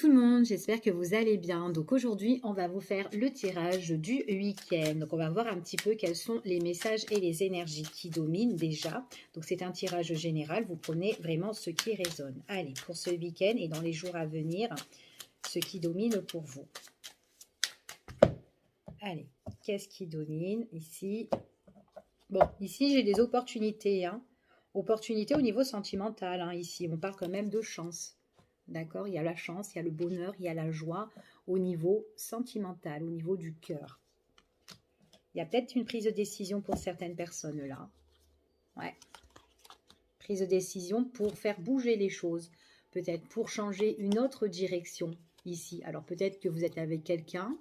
tout le monde, j'espère que vous allez bien. Donc aujourd'hui, on va vous faire le tirage du week-end. Donc on va voir un petit peu quels sont les messages et les énergies qui dominent déjà. Donc c'est un tirage général, vous prenez vraiment ce qui résonne. Allez, pour ce week-end et dans les jours à venir, ce qui domine pour vous. Allez, qu'est-ce qui domine ici? Bon, ici j'ai des opportunités, opportunités au niveau sentimental, ici on parle quand même de chance. D'accord, il y a la chance, il y a le bonheur, il y a la joie au niveau sentimental, au niveau du cœur. Il y a peut-être une prise de décision pour certaines personnes là. Ouais. Prise de décision pour faire bouger les choses. Peut-être pour changer une autre direction ici. Alors peut-être que vous êtes avec quelqu'un.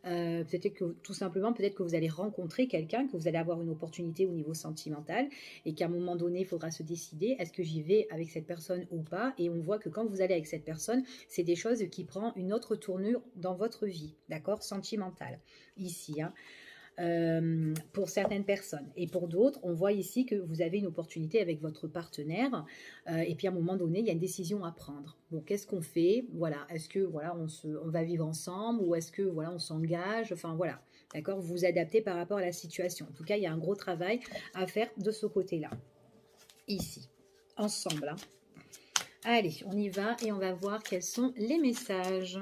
Peut-être que tout simplement, peut-être que vous allez rencontrer quelqu'un, que vous allez avoir une opportunité au niveau sentimental et qu'à un moment donné, il faudra se décider, est-ce que j'y vais avec cette personne ou pas? Et on voit que quand vous allez avec cette personne, c'est des choses qui prennent une autre tournure dans votre vie, d'accord? Sentimentale, ici, pour certaines personnes. Et pour d'autres, on voit ici que vous avez une opportunité avec votre partenaire et puis à un moment donné, il y a une décision à prendre. Bon, qu'est-ce qu'on fait? Voilà, est-ce que voilà, on va vivre ensemble ou est-ce que voilà, on s'engage? Enfin voilà, d'accord? Vous vous adaptez par rapport à la situation. En tout cas, il y a un gros travail à faire de ce côté-là. Ici, ensemble. Allez, on y va et on va voir quels sont les messages.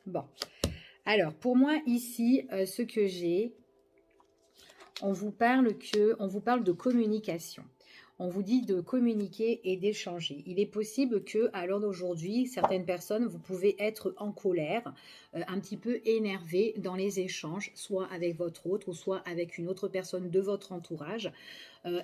Bon, alors pour moi ici, ce que j'ai, on vous parle de communication. On vous dit de communiquer et d'échanger. Il est possible que, à l'heure d'aujourd'hui, certaines personnes, vous pouvez être en colère, un petit peu énervé dans les échanges, soit avec votre hôte ou soit avec une autre personne de votre entourage.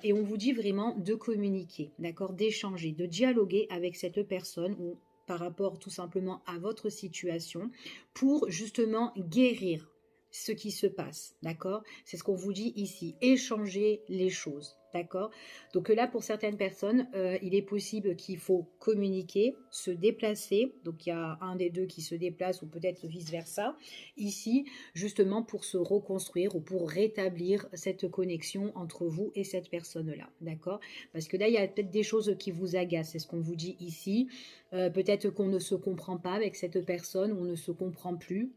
Et on vous dit vraiment de communiquer, d'accord, d'échanger, de dialoguer avec cette personne ou par rapport tout simplement à votre situation pour justement guérir ce qui se passe, d'accord? C'est ce qu'on vous dit ici, échanger les choses, d'accord? Donc là, pour certaines personnes, il est possible qu'il faut communiquer, se déplacer, donc il y a un des deux qui se déplace ou peut-être vice-versa, ici, justement pour se reconstruire ou pour rétablir cette connexion entre vous et cette personne-là, d'accord? Parce que là, il y a peut-être des choses qui vous agacent, c'est ce qu'on vous dit ici, peut-être qu'on ne se comprend pas avec cette personne, on ne se comprend plus.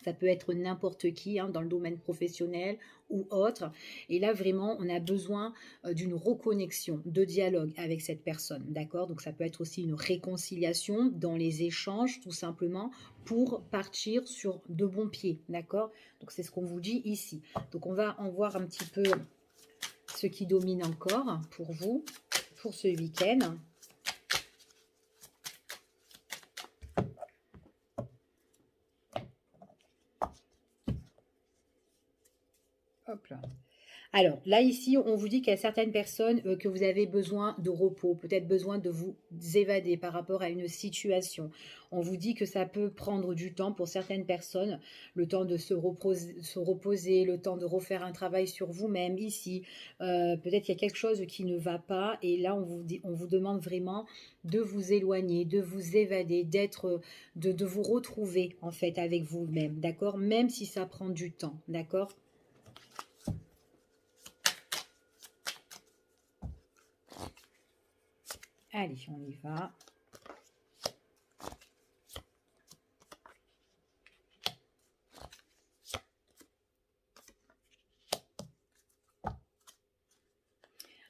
Ça peut être n'importe qui dans le domaine professionnel ou autre. Et là, vraiment, on a besoin d'une reconnexion, de dialogue avec cette personne. D'accord? Donc, ça peut être aussi une réconciliation dans les échanges, tout simplement, pour partir sur de bons pieds. D'accord? Donc, c'est ce qu'on vous dit ici. Donc, on va en voir un petit peu ce qui domine encore pour vous, pour ce week-end. Hop là. Alors, là, ici, on vous dit qu'il y a certaines personnes que vous avez besoin de repos, peut-être besoin de vous évader par rapport à une situation. On vous dit que ça peut prendre du temps pour certaines personnes, le temps de se reposer, le temps de refaire un travail sur vous-même ici. Peut-être qu'il y a quelque chose qui ne va pas et là, on vous demande vraiment de vous éloigner, de vous évader, de vous retrouver en fait avec vous-même, d'accord? Même si ça prend du temps, d'accord? Allez, on y va.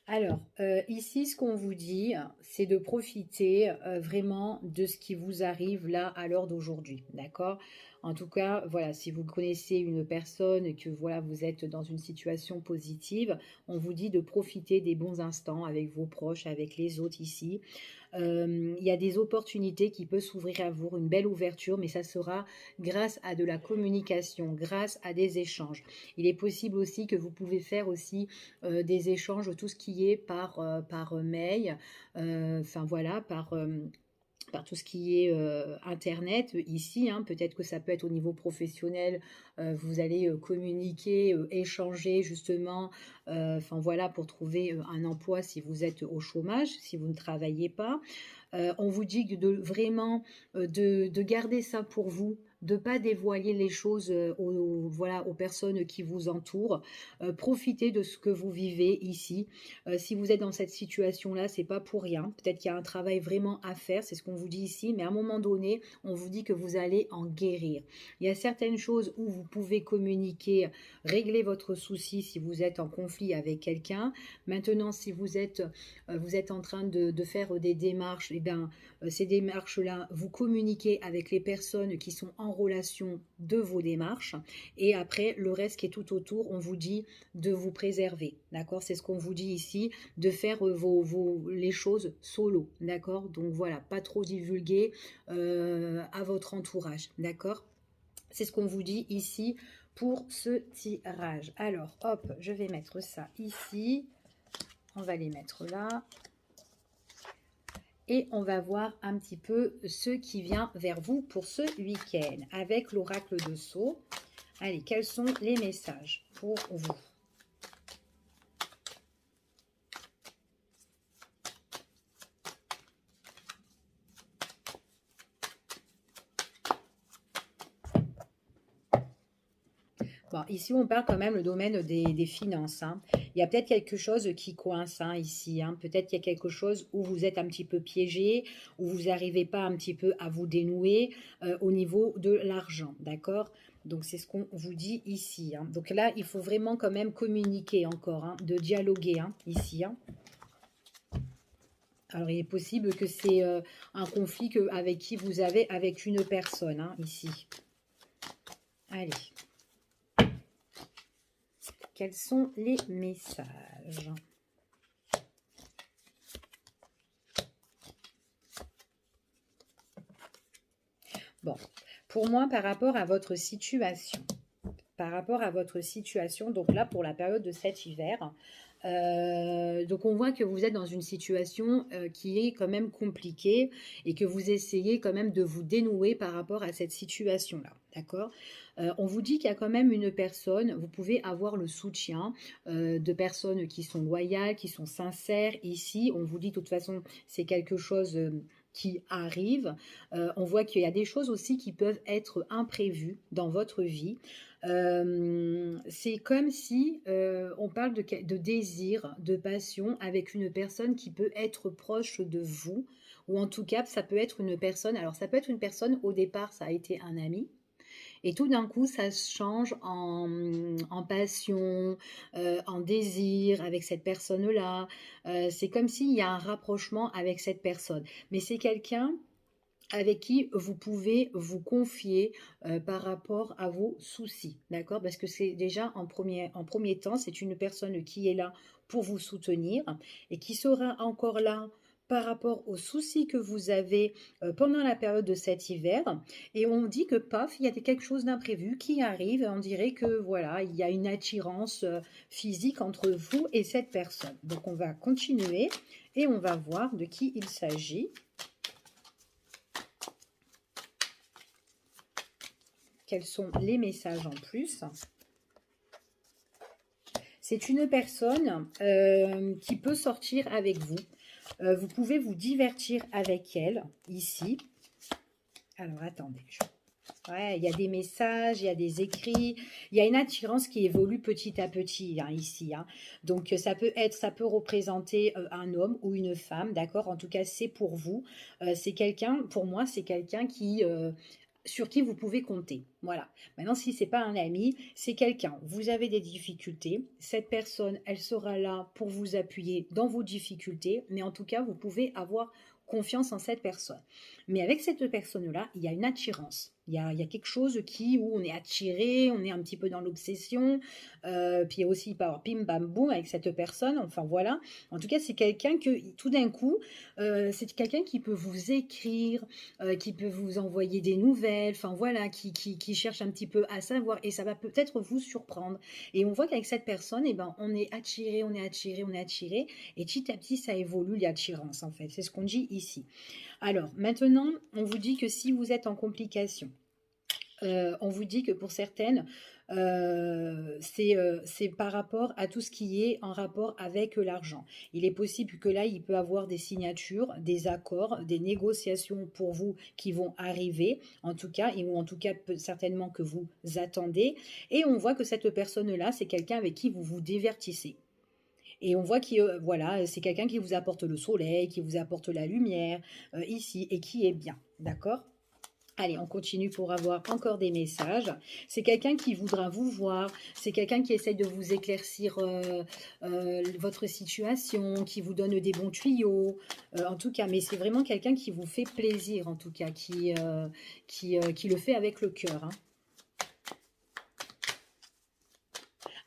Alors, ici, ce qu'on vous dit, c'est de profiter vraiment de ce qui vous arrive là à l'heure d'aujourd'hui, d'accord? En tout cas, voilà, si vous connaissez une personne et que voilà, vous êtes dans une situation positive, on vous dit de profiter des bons instants avec vos proches, avec les autres ici. Il y a des opportunités qui peuvent s'ouvrir à vous, une belle ouverture, mais ça sera grâce à de la communication, grâce à des échanges. Il est possible aussi que vous pouvez faire aussi des échanges, tout ce qui est par mail, enfin voilà, par tout ce qui est internet ici, peut-être que ça peut être au niveau professionnel, vous allez communiquer, échanger justement, enfin voilà, pour trouver un emploi si vous êtes au chômage, si vous ne travaillez pas. On vous dit de vraiment de garder ça pour vous, de pas dévoiler les choses voilà, aux personnes qui vous entourent. Profitez de ce que vous vivez ici. Si vous êtes dans cette situation-là, c'est pas pour rien. Peut-être qu'il y a un travail vraiment à faire, c'est ce qu'on vous dit ici, mais à un moment donné, on vous dit que vous allez en guérir. Il y a certaines choses où vous pouvez communiquer, régler votre souci si vous êtes en conflit avec quelqu'un. Maintenant, si vous êtes en train de faire des démarches, et bien, ces démarches-là, vous communiquez avec les personnes qui sont en relation de vos démarches. Et après, le reste qui est tout autour, on vous dit de vous préserver. D'accord? C'est ce qu'on vous dit ici, de faire les choses solo. D'accord? Donc voilà, pas trop divulguer à votre entourage. D'accord? C'est ce qu'on vous dit ici pour ce tirage. Alors, hop, je vais mettre ça ici. On va les mettre là. Et on va voir un petit peu ce qui vient vers vous pour ce week-end avec l'oracle de Sceaux. Allez, quels sont les messages pour vous? Bon, ici, on parle quand même le domaine des finances. Hein. Il y a peut-être quelque chose qui coince ici. Hein. Peut-être qu'il y a quelque chose où vous êtes un petit peu piégé, où vous n'arrivez pas un petit peu à vous dénouer au niveau de l'argent. D'accord? Donc, c'est ce qu'on vous dit ici. Hein. Donc là, il faut vraiment quand même communiquer encore, hein, de dialoguer ici. Hein. Alors, il est possible que c'est un conflit avec qui vous avez avec une personne, ici. Allez. Quels sont les messages? Bon, pour moi, par rapport à votre situation, donc là, pour la période de cet hiver, donc on voit que vous êtes dans une situation qui est quand même compliquée et que vous essayez quand même de vous dénouer par rapport à cette situation-là, d'accord? On vous dit qu'il y a quand même une personne, vous pouvez avoir le soutien de personnes qui sont loyales, qui sont sincères. Ici, on vous dit de toute façon, c'est quelque chose qui arrive. On voit qu'il y a des choses aussi qui peuvent être imprévues dans votre vie. C'est comme si on parle de désir, de passion avec une personne qui peut être proche de vous, ou en tout cas, ça peut être une personne, alors ça peut être une personne, au départ, ça a été un ami, et tout d'un coup, ça se change en passion, en désir avec cette personne-là. C'est comme s'il y a un rapprochement avec cette personne. Mais c'est quelqu'un avec qui vous pouvez vous confier par rapport à vos soucis, d'accord? Parce que c'est déjà en premier temps, c'est une personne qui est là pour vous soutenir et qui sera encore là par rapport aux soucis que vous avez pendant la période de cet hiver. Et on dit que paf, il y a quelque chose d'imprévu qui arrive et on dirait que voilà, il y a une attirance physique entre vous et cette personne. Donc on va continuer et on va voir de qui il s'agit. Quels sont les messages en plus? C'est une personne qui peut sortir avec vous. Vous pouvez vous divertir avec elle, ici. Alors, attendez. Ouais, il y a des messages, il y a des écrits. Il y a une attirance qui évolue petit à petit, ici. Donc, ça peut représenter un homme ou une femme, d'accord? En tout cas, c'est pour vous. C'est quelqu'un, pour moi, c'est quelqu'un sur qui vous pouvez compter. Voilà. Maintenant, si ce n'est pas un ami, c'est quelqu'un. Vous avez des difficultés. Cette personne, elle sera là pour vous appuyer dans vos difficultés. Mais en tout cas, vous pouvez avoir confiance en cette personne. Mais avec cette personne-là, il y a une attirance. Il y a quelque chose où on est attiré, on est un petit peu dans l'obsession. Puis il y a aussi par pim bam boum avec cette personne. Enfin voilà. En tout cas, c'est quelqu'un que tout d'un coup, c'est quelqu'un qui peut vous écrire, qui peut vous envoyer des nouvelles. Enfin voilà, qui cherche un petit peu à savoir. Et ça va peut-être vous surprendre. Et on voit qu'avec cette personne, eh ben, on est attiré, on est attiré, on est attiré. Et petit à petit, ça évolue l'attirance en fait. C'est ce qu'on dit ici. Alors, maintenant, on vous dit que si vous êtes en complication, On vous dit que pour certaines, c'est par rapport à tout ce qui est en rapport avec l'argent. Il est possible que là, il peut avoir des signatures, des accords, des négociations pour vous qui vont arriver, en tout cas, ou en tout cas certainement que vous attendez. Et on voit que cette personne-là, c'est quelqu'un avec qui vous vous divertissez. Et on voit que voilà, c'est quelqu'un qui vous apporte le soleil, qui vous apporte la lumière ici et qui est bien, d'accord? Allez, on continue pour avoir encore des messages. C'est quelqu'un qui voudra vous voir, c'est quelqu'un qui essaye de vous éclaircir votre situation, qui vous donne des bons tuyaux, en tout cas, mais c'est vraiment quelqu'un qui vous fait plaisir, en tout cas, qui le fait avec le cœur, hein.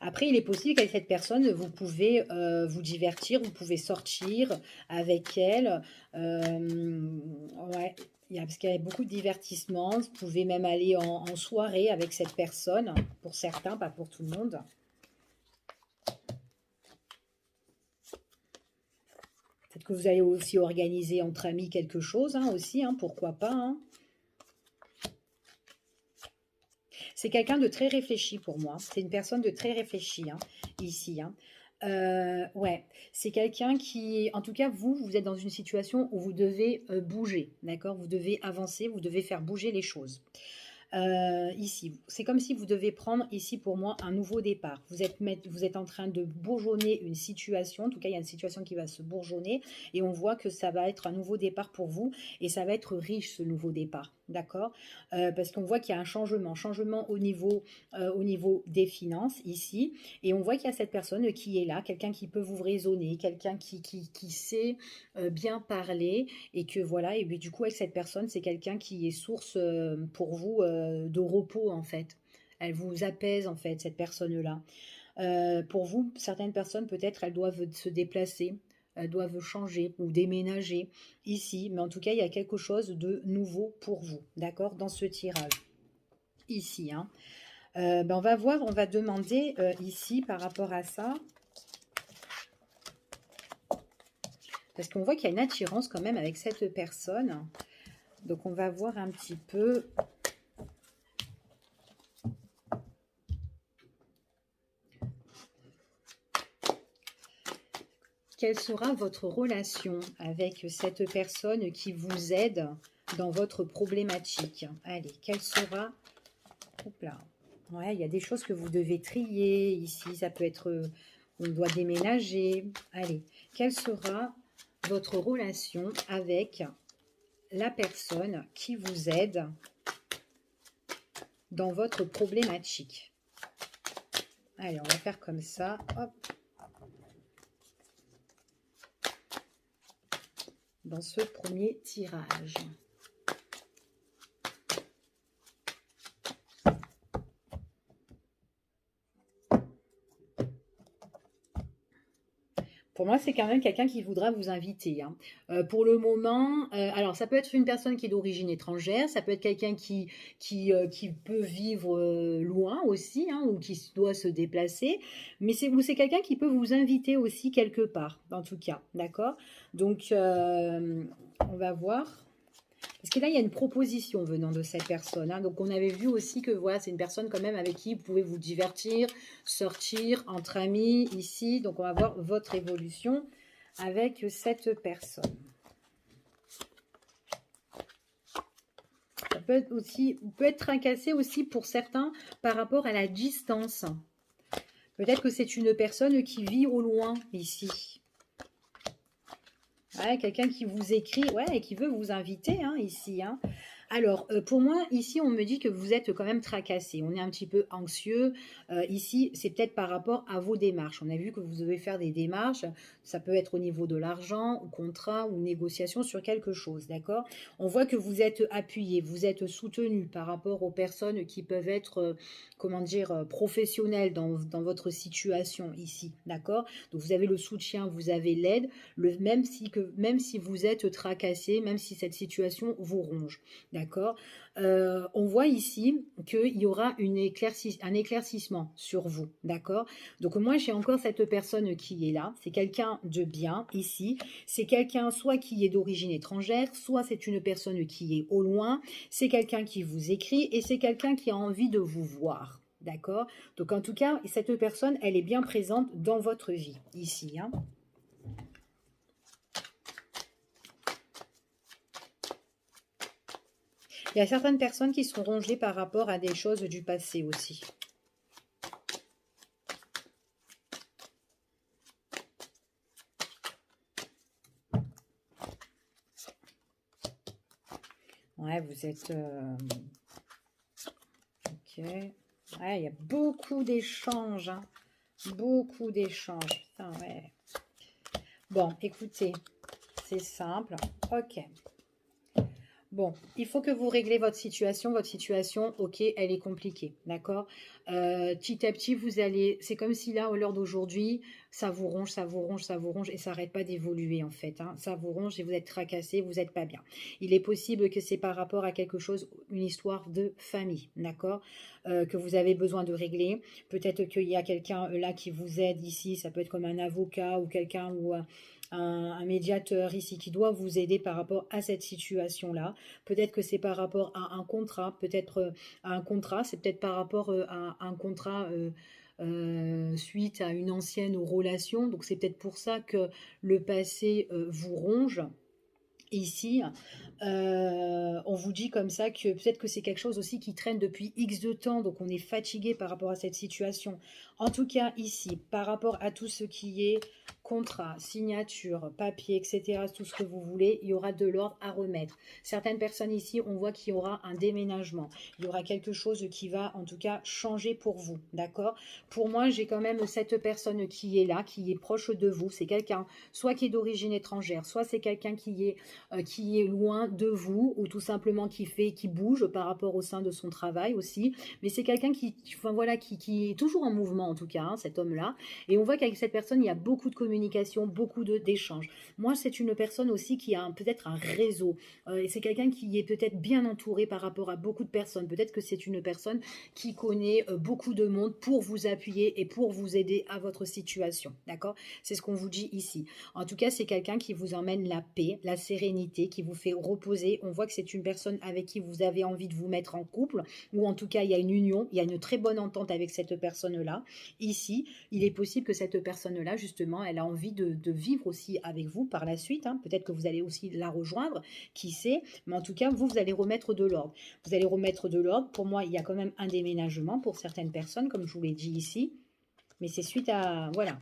Après, il est possible qu'avec cette personne, vous pouvez vous divertir, vous pouvez sortir avec elle. Ouais, parce qu'il y a beaucoup de divertissements. Vous pouvez même aller en soirée avec cette personne, pour certains, pas pour tout le monde. Peut-être que vous allez aussi organiser entre amis quelque chose, hein, aussi, hein, pourquoi pas, hein. C'est quelqu'un de très réfléchi pour moi. C'est une personne de très réfléchie, hein, ici, hein. Ouais, c'est quelqu'un qui, en tout cas, vous êtes dans une situation où vous devez bouger, d'accord? Vous devez avancer, vous devez faire bouger les choses. Ici, c'est comme si vous devez prendre ici pour moi un nouveau départ. Vous êtes en train de bourgeonner une situation, en tout cas il y a une situation qui va se bourgeonner et on voit que ça va être un nouveau départ pour vous et ça va être riche ce nouveau départ, d'accord? Parce qu'on voit qu'il y a un changement au niveau des finances ici et on voit qu'il y a cette personne qui est là, quelqu'un qui peut vous raisonner, quelqu'un qui sait bien parler et que voilà, et puis du coup avec cette personne, c'est quelqu'un qui est source pour vous de repos en fait. Elle vous apaise en fait, cette personne-là. Pour vous, certaines personnes peut-être elles doivent se déplacer, elles doivent changer ou déménager ici, mais en tout cas il y a quelque chose de nouveau pour vous, d'accord, dans ce tirage ici, hein. Ben on va voir, on va demander ici par rapport à ça. Parce qu'on voit qu'il y a une attirance quand même avec cette personne. Donc, on va voir un petit peu. Quelle sera votre relation avec cette personne qui vous aide dans votre problématique? Allez, quelle sera... Hop là. Ouais, il y a des choses que vous devez trier ici. Ça peut être... on doit déménager. Allez, quelle sera votre relation avec la personne qui vous aide dans votre problématique? Allez, on va faire comme ça. Hop. Dans ce premier tirage. Pour moi, c'est quand même quelqu'un qui voudra vous inviter, hein. Pour le moment, alors ça peut être une personne qui est d'origine étrangère, ça peut être quelqu'un qui peut vivre loin aussi, hein, ou qui doit se déplacer, mais c'est quelqu'un qui peut vous inviter aussi quelque part, en tout cas, d'accord? Donc, on va voir. Parce que là, il y a une proposition venant de cette personne, hein. Donc, on avait vu aussi que voilà, c'est une personne quand même avec qui vous pouvez vous divertir, sortir entre amis ici. Donc, on va voir votre évolution avec cette personne. Ça peut être aussi, vous pouvez être tracassé aussi pour certains par rapport à la distance. Peut-être que c'est une personne qui vit au loin ici. Ouais, quelqu'un qui vous écrit, ouais, et qui veut vous inviter, hein, ici, hein. Alors, pour moi, ici, on me dit que vous êtes quand même tracassé. On est un petit peu anxieux. Ici, c'est peut-être par rapport à vos démarches. On a vu que vous devez faire des démarches. Ça peut être au niveau de l'argent, ou contrat, ou négociation sur quelque chose, d'accord? On voit que vous êtes appuyé, vous êtes soutenu par rapport aux personnes qui peuvent être, comment dire, professionnelles dans votre situation ici, d'accord? Donc, vous avez le soutien, vous avez l'aide, même si vous êtes tracassé, même si cette situation vous ronge. d'accord? On voit ici qu'il y aura un éclaircissement sur vous, d'accord? Donc moi, j'ai encore cette personne qui est là. C'est quelqu'un de bien ici. C'est quelqu'un soit qui est d'origine étrangère, soit c'est une personne qui est au loin. C'est quelqu'un qui vous écrit et c'est quelqu'un qui a envie de vous voir, d'accord? Donc en tout cas, cette personne, elle est bien présente dans votre vie ici, hein. Il y a certaines personnes qui sont rongées par rapport à des choses du passé aussi. Ouais, vous êtes... Ok. Ouais, il y a beaucoup d'échanges, hein. Beaucoup d'échanges. Putain, ouais. Bon, écoutez, c'est simple. Ok. Bon, il faut que vous réglez votre situation. Votre situation, ok, elle est compliquée, d'accord? Petit à petit, vous allez... C'est comme si là, au l'heure d'aujourd'hui, ça vous ronge, ça vous ronge, ça vous ronge, et ça n'arrête pas d'évoluer, en fait, hein. Ça vous ronge et vous êtes tracassé, vous n'êtes pas bien. Il est possible que c'est par rapport à quelque chose, une histoire de famille, d'accord? Que vous avez besoin de régler. Peut-être qu'il y a quelqu'un là qui vous aide ici, ça peut être comme un avocat ou quelqu'un ou... un médiateur ici qui doit vous aider par rapport à cette situation-là. Peut-être que c'est par rapport à un contrat, peut-être à un contrat, c'est peut-être par rapport à un contrat suite à une ancienne relation. Donc c'est peut-être pour ça que le passé vous ronge. Ici, on vous dit comme ça que peut-être que c'est quelque chose aussi qui traîne depuis X de temps, donc on est fatigué par rapport à cette situation. En tout cas, ici, par rapport à tout ce qui est contrat, signature, papier, etc., tout ce que vous voulez, il y aura de l'ordre à remettre. Certaines personnes ici, on voit qu'il y aura un déménagement. Il y aura quelque chose qui va, en tout cas, changer pour vous, d'accord? Pour moi, j'ai quand même cette personne qui est là, qui est proche de vous. C'est quelqu'un, soit qui est d'origine étrangère, soit c'est quelqu'un qui est loin de vous ou tout simplement qui bouge par rapport au sein de son travail aussi. Mais c'est quelqu'un enfin voilà, qui est toujours en mouvement en tout cas, hein, cet homme-là. Et on voit qu'avec cette personne, il y a beaucoup de communication, beaucoup d'échanges. Moi, c'est une personne aussi qui a peut-être un réseau. Et c'est quelqu'un qui est peut-être bien entouré par rapport à beaucoup de personnes. Peut-être que c'est une personne qui connaît beaucoup de monde pour vous appuyer et pour vous aider à votre situation. D'accord? C'est ce qu'on vous dit ici. En tout cas, c'est quelqu'un qui vous emmène la paix, la sérénité, qui vous fait reposer. On voit que c'est une personne avec qui vous avez envie de vous mettre en couple, ou en tout cas, il y a une union, il y a une très bonne entente avec cette personne-là. Ici, il est possible que cette personne-là, justement, elle a envie de vivre aussi avec vous par la suite, hein. Peut-être que vous allez aussi la rejoindre, qui sait. Mais en tout cas, vous allez remettre de l'ordre. Vous allez remettre de l'ordre. Pour moi, il y a quand même un déménagement pour certaines personnes, comme je vous l'ai dit ici. Mais c'est suite à... Voilà,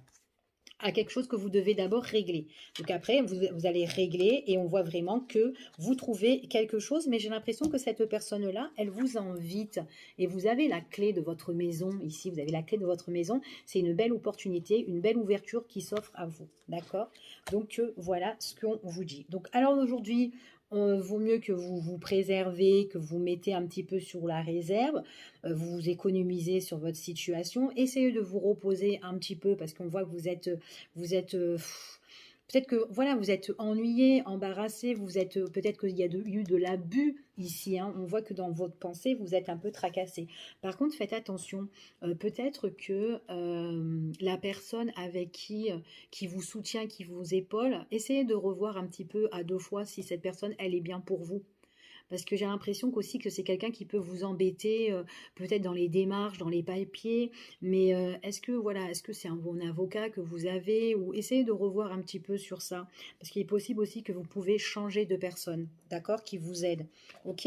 à quelque chose que vous devez d'abord régler. Donc après, vous allez régler et on voit vraiment que vous trouvez quelque chose, mais j'ai l'impression que cette personne-là, elle vous invite et vous avez la clé de votre maison ici, vous avez la clé de votre maison, c'est une belle opportunité, une belle ouverture qui s'offre à vous, d'accord? Donc voilà ce qu'on vous dit. Donc alors aujourd'hui, vaut mieux que vous vous préservez, que vous mettez un petit peu sur la réserve, vous vous économisez sur votre situation, essayez de vous reposer un petit peu parce qu'on voit que vous êtes peut-être que voilà, vous êtes ennuyé, embarrassé, vous êtes peut-être qu'il y a eu de l'abus ici, hein. On voit que dans votre pensée, vous êtes un peu tracassé. Par contre, faites attention, peut-être que la personne avec qui vous soutient, qui vous épaule, essayez de revoir un petit peu à deux fois si cette personne, elle est bien pour vous. Parce que j'ai l'impression qu'aussi que c'est quelqu'un qui peut vous embêter, peut-être dans les démarches, dans les papiers. Mais est-ce que voilà, est-ce que c'est un bon avocat que vous avez ou essayez de revoir un petit peu sur ça. Parce qu'il est possible aussi que vous pouvez changer de personne, d'accord, qui vous aide. Ok?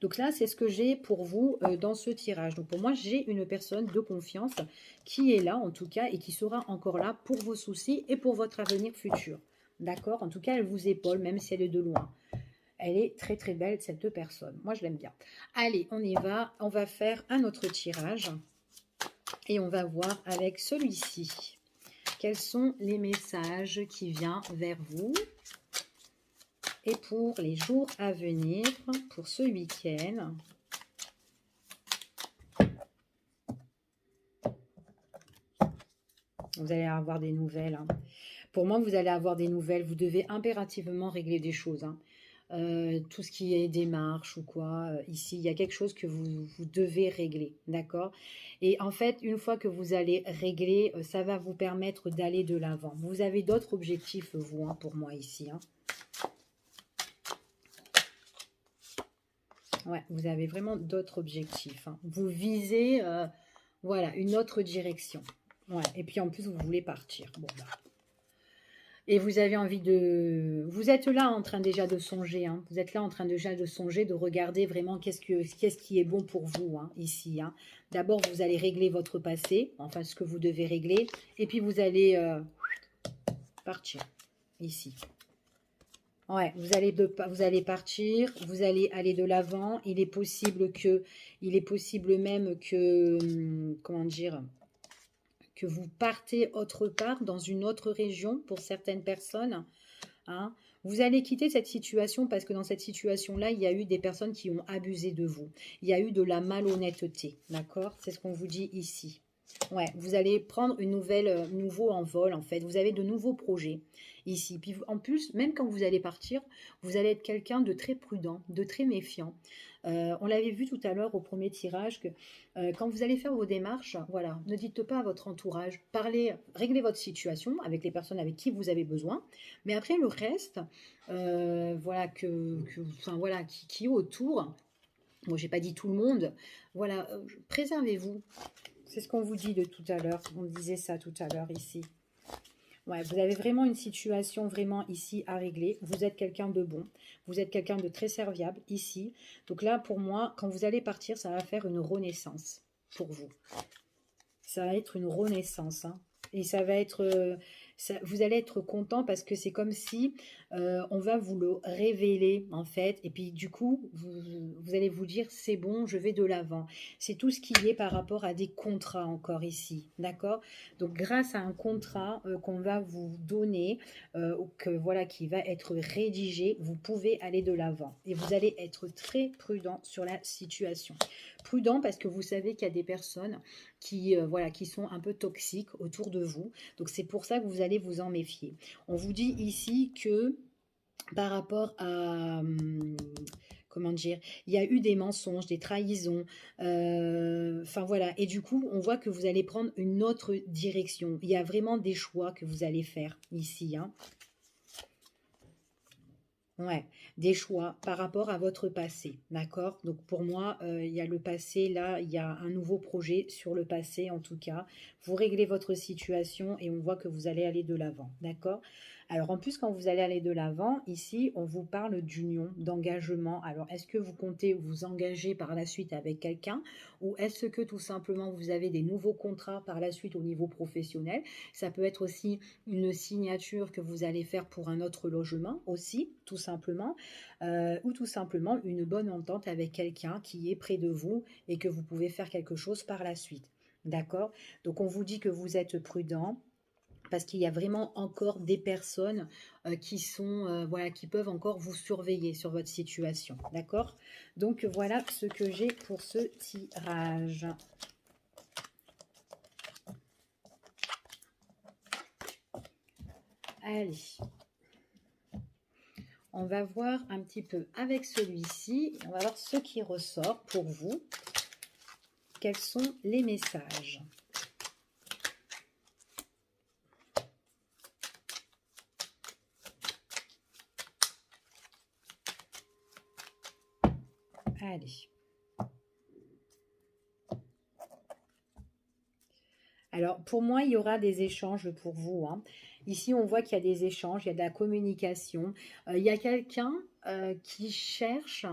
Donc là, c'est ce que j'ai pour vous dans ce tirage. Donc pour moi, j'ai une personne de confiance qui est là en tout cas et qui sera encore là pour vos soucis et pour votre avenir futur. D'accord? En tout cas, elle vous épaule même si elle est de loin. Elle est très très belle cette personne. Moi je l'aime bien. Allez, on y va. On va faire un autre tirage. Et on va voir avec celui-ci. Quels sont les messages qui viennent vers vous. Et pour les jours à venir, pour ce week-end. Vous allez avoir des nouvelles. Hein. Pour moi, vous allez avoir des nouvelles. Vous devez impérativement régler des choses. Hein. tout ce qui est démarche ou quoi, ici, il y a quelque chose que vous devez régler, d'accord? Et en fait, une fois que vous allez régler, ça va vous permettre d'aller de l'avant. Vous avez d'autres objectifs, vous, hein, pour moi, ici, hein. Ouais, vous avez vraiment d'autres objectifs, hein. Vous visez, voilà, une autre direction. Ouais, et puis en plus, vous voulez partir. Bon, bah. Et vous avez envie de... Vous êtes là en train déjà de songer, hein. Vous êtes là en train déjà de songer, de regarder vraiment qu'est-ce qui est bon pour vous, hein, ici, hein. D'abord, vous allez régler votre passé, enfin ce que vous devez régler, et puis vous allez partir, ici. Ouais, vous allez partir, vous allez aller de l'avant. Il est possible même que, comment dire, que vous partez autre part, dans une autre région pour certaines personnes, hein. Vous allez quitter cette situation parce que dans cette situation-là, il y a eu des personnes qui ont abusé de vous. Il y a eu de la malhonnêteté, d'accord? C'est ce qu'on vous dit ici. Ouais, vous allez prendre nouveau envol en fait. Vous avez de nouveaux projets ici. Puis en plus, même quand vous allez partir, vous allez être quelqu'un de très prudent, de très méfiant. On l'avait vu tout à l'heure au premier tirage que quand vous allez faire vos démarches, voilà, ne dites pas à votre entourage, parlez, réglez votre situation avec les personnes avec qui vous avez besoin. Mais après le reste, voilà enfin voilà, qui est autour. Moi, j'ai pas dit tout le monde. Voilà, préservez-vous. C'est ce qu'on vous dit de tout à l'heure. On disait ça tout à l'heure ici. Ouais, vous avez vraiment une situation vraiment ici à régler. Vous êtes quelqu'un de bon. Vous êtes quelqu'un de très serviable ici. Donc là, pour moi, quand vous allez partir, ça va faire une renaissance pour vous. Ça va être une renaissance, hein. Et ça va être... vous allez être content parce que c'est comme si on va vous le révéler en fait, et puis du coup vous allez vous dire c'est bon, je vais de l'avant. C'est tout ce qui est par rapport à des contrats encore ici, d'accord? Donc grâce à un contrat qu'on va vous donner, voilà, qui va être rédigé, vous pouvez aller de l'avant et vous allez être très prudent sur la situation. Prudent parce que vous savez qu'il y a des personnes qui, voilà, qui sont un peu toxiques autour de vous. Donc c'est pour ça que vous allez vous en méfier. On vous dit ici que par rapport à... comment dire, il y a eu des mensonges, des trahisons, enfin voilà, et du coup, on voit que vous allez prendre une autre direction. Il y a vraiment des choix que vous allez faire ici, hein. Ouais, des choix par rapport à votre passé, d'accord? Donc pour moi, il y a le passé, là, il y a un nouveau projet sur le passé en tout cas. Vous réglez votre situation et on voit que vous allez aller de l'avant, d'accord? Alors en plus, quand vous allez aller de l'avant, ici, on vous parle d'union, d'engagement. Alors est-ce que vous comptez vous engager par la suite avec quelqu'un ou est-ce que tout simplement vous avez des nouveaux contrats par la suite au niveau professionnel? Ça peut être aussi une signature que vous allez faire pour un autre logement aussi, tout simplement, ou tout simplement une bonne entente avec quelqu'un qui est près de vous et que vous pouvez faire quelque chose par la suite. D'accord? Donc on vous dit que vous êtes prudent parce qu'il y a vraiment encore des personnes qui sont, voilà, qui peuvent encore vous surveiller sur votre situation. D'accord? Donc voilà ce que j'ai pour ce tirage. Allez. On va voir un petit peu avec celui-ci. On va voir ce qui ressort pour vous. Quels sont les messages? Allez. Alors, pour moi, il y aura des échanges pour vous, hein. Ici, on voit qu'il y a des échanges, il y a de la communication. Il y a quelqu'un qui cherche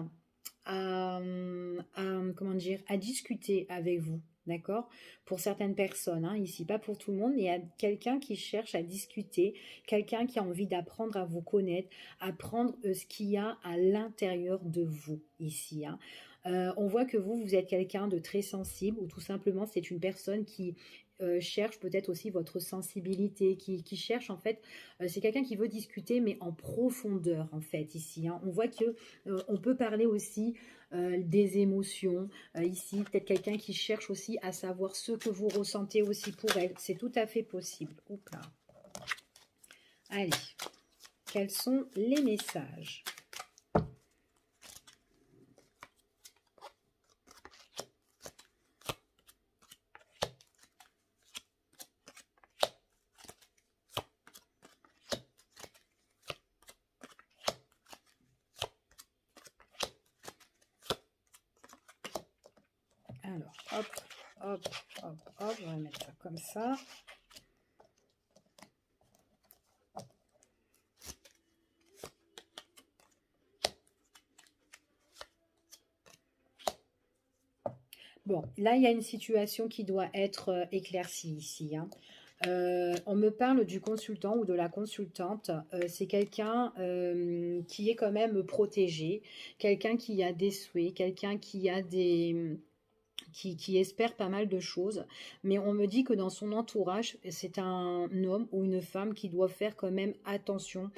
comment dire, à discuter avec vous, d'accord? Pour certaines personnes, hein, ici, pas pour tout le monde, mais il y a quelqu'un qui cherche à discuter, quelqu'un qui a envie d'apprendre à vous connaître, apprendre ce qu'il y a à l'intérieur de vous, ici, hein. On voit que vous êtes quelqu'un de très sensible ou tout simplement c'est une personne qui cherche peut-être aussi votre sensibilité, qui cherche en fait, c'est quelqu'un qui veut discuter mais en profondeur en fait ici, hein. On voit que on peut parler aussi des émotions ici, peut-être quelqu'un qui cherche aussi à savoir ce que vous ressentez aussi pour elle, c'est tout à fait possible. Oups là. Allez, quels sont les messages? Alors, hop, hop, hop, hop, on va mettre ça comme ça. Bon, là, il y a une situation qui doit être éclaircie ici, hein. On me parle du consultant ou de la consultante. C'est quelqu'un qui est quand même protégé, quelqu'un qui a des souhaits, quelqu'un qui a des... qui espère pas mal de choses, mais on me dit que dans son entourage, c'est un homme ou une femme qui doit faire quand même attention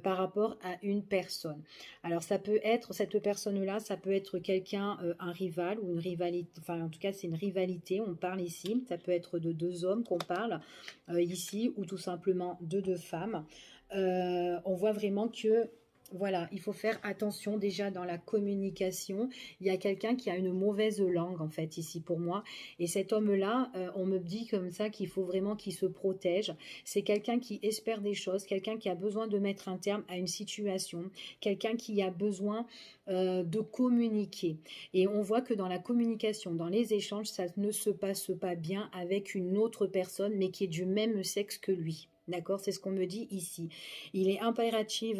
par rapport à une personne. Alors ça peut être, cette personne-là, ça peut être quelqu'un, un rival ou une rivalité, enfin en tout cas c'est une rivalité, on parle ici, ça peut être de deux hommes qu'on parle ici, ou tout simplement de deux femmes. On voit vraiment que voilà, il faut faire attention déjà dans la communication. Il y a quelqu'un qui a une mauvaise langue en fait ici pour moi. Et cet homme-là, on me dit comme ça qu'il faut vraiment qu'il se protège. C'est quelqu'un qui espère des choses, quelqu'un qui a besoin de mettre un terme à une situation, quelqu'un qui a besoin de communiquer. Et on voit que dans la communication, dans les échanges, ça ne se passe pas bien avec une autre personne, mais qui est du même sexe que lui. D'accord, c'est ce qu'on me dit ici. Il est impératif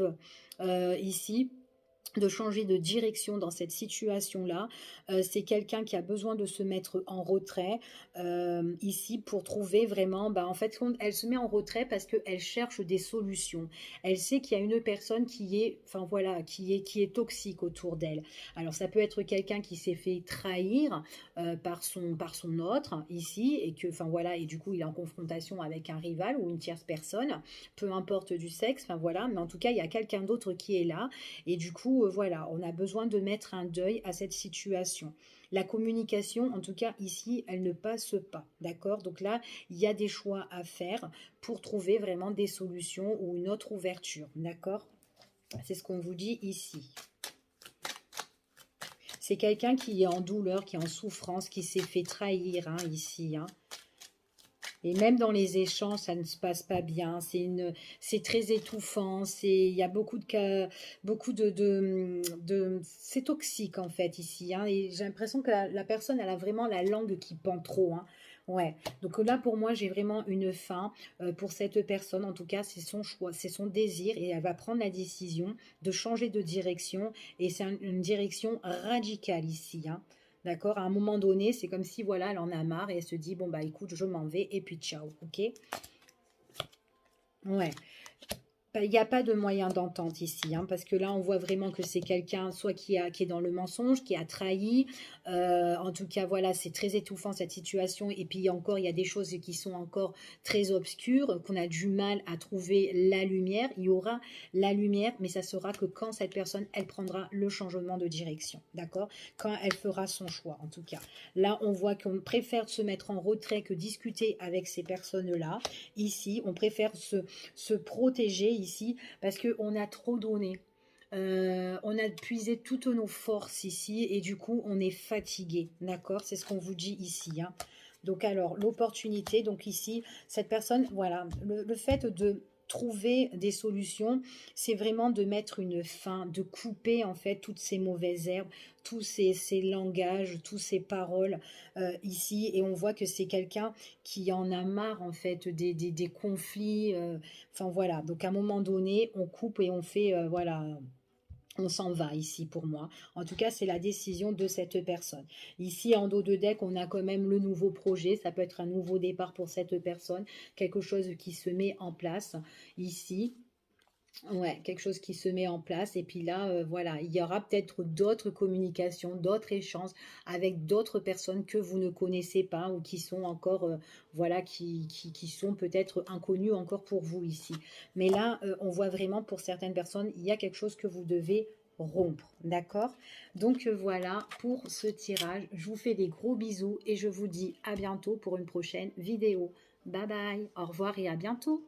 ici de changer de direction dans cette situation-là. C'est quelqu'un qui a besoin de se mettre en retrait ici pour trouver vraiment, en fait, elle se met en retrait parce qu'elle cherche des solutions. Elle sait qu'il y a une personne qui est, enfin voilà, qui est toxique autour d'elle. Alors ça peut être quelqu'un qui s'est fait trahir par son autre ici et que, enfin voilà, et du coup il est en confrontation avec un rival ou une tierce personne, peu importe du sexe, enfin voilà, mais en tout cas il y a quelqu'un d'autre qui est là et du coup, voilà, on a besoin de mettre un deuil à cette situation. La communication, en tout cas ici, elle ne passe pas, d'accord? Donc là, il y a des choix à faire pour trouver vraiment des solutions ou une autre ouverture, d'accord? C'est ce qu'on vous dit ici. C'est quelqu'un qui est en douleur, qui est en souffrance, qui s'est fait trahir hein, ici, hein. Et même dans les échanges, ça ne se passe pas bien. C'est très étouffant. Il y a beaucoup de cas, beaucoup c'est toxique en fait ici, hein. Et j'ai l'impression que la personne, elle a vraiment la langue qui pend trop, hein. Ouais. Donc là, pour moi, j'ai vraiment une fin pour cette personne. En tout cas, c'est son choix, c'est son désir, et elle va prendre la décision de changer de direction. Et c'est une direction radicale ici, hein. D'accord? À un moment donné, c'est comme si, voilà, elle en a marre et elle se dit, bon, bah écoute, je m'en vais et puis ciao, ok? Ouais. Il n'y a pas de moyen d'entente ici, hein, parce que là, on voit vraiment que c'est quelqu'un soit qui est dans le mensonge, qui a trahi. En tout cas, voilà, c'est très étouffant cette situation. Et puis encore, il y a des choses qui sont encore très obscures, qu'on a du mal à trouver la lumière. Il y aura la lumière, mais ça sera que quand cette personne, elle prendra le changement de direction, d'accord? Quand elle fera son choix, en tout cas. Là, on voit qu'on préfère se mettre en retrait que discuter avec ces personnes-là. Ici, on préfère se protéger ici parce qu'on a trop donné. On a puisé toutes nos forces ici et du coup on est fatigué, d'accord? C'est ce qu'on vous dit ici, hein. Donc alors l'opportunité, donc ici cette personne, voilà, le fait de trouver des solutions, c'est vraiment de mettre une fin, de couper en fait toutes ces mauvaises herbes, tous ces langages, tous ces paroles ici, et on voit que c'est quelqu'un qui en a marre en fait des conflits, enfin voilà, donc à un moment donné on coupe et on fait voilà, on s'en va ici pour moi. En tout cas, c'est la décision de cette personne. Ici, en dos de deck, on a quand même le nouveau projet. Ça peut être un nouveau départ pour cette personne. Quelque chose qui se met en place ici. Ouais, quelque chose qui se met en place. Et puis là, voilà, il y aura peut-être d'autres communications, d'autres échanges avec d'autres personnes que vous ne connaissez pas ou qui sont encore, voilà, qui sont peut-être inconnues encore pour vous ici. Mais là, on voit vraiment pour certaines personnes, il y a quelque chose que vous devez rompre, d'accord? Donc voilà pour ce tirage. Je vous fais des gros bisous et je vous dis à bientôt pour une prochaine vidéo. Bye bye, au revoir et à bientôt.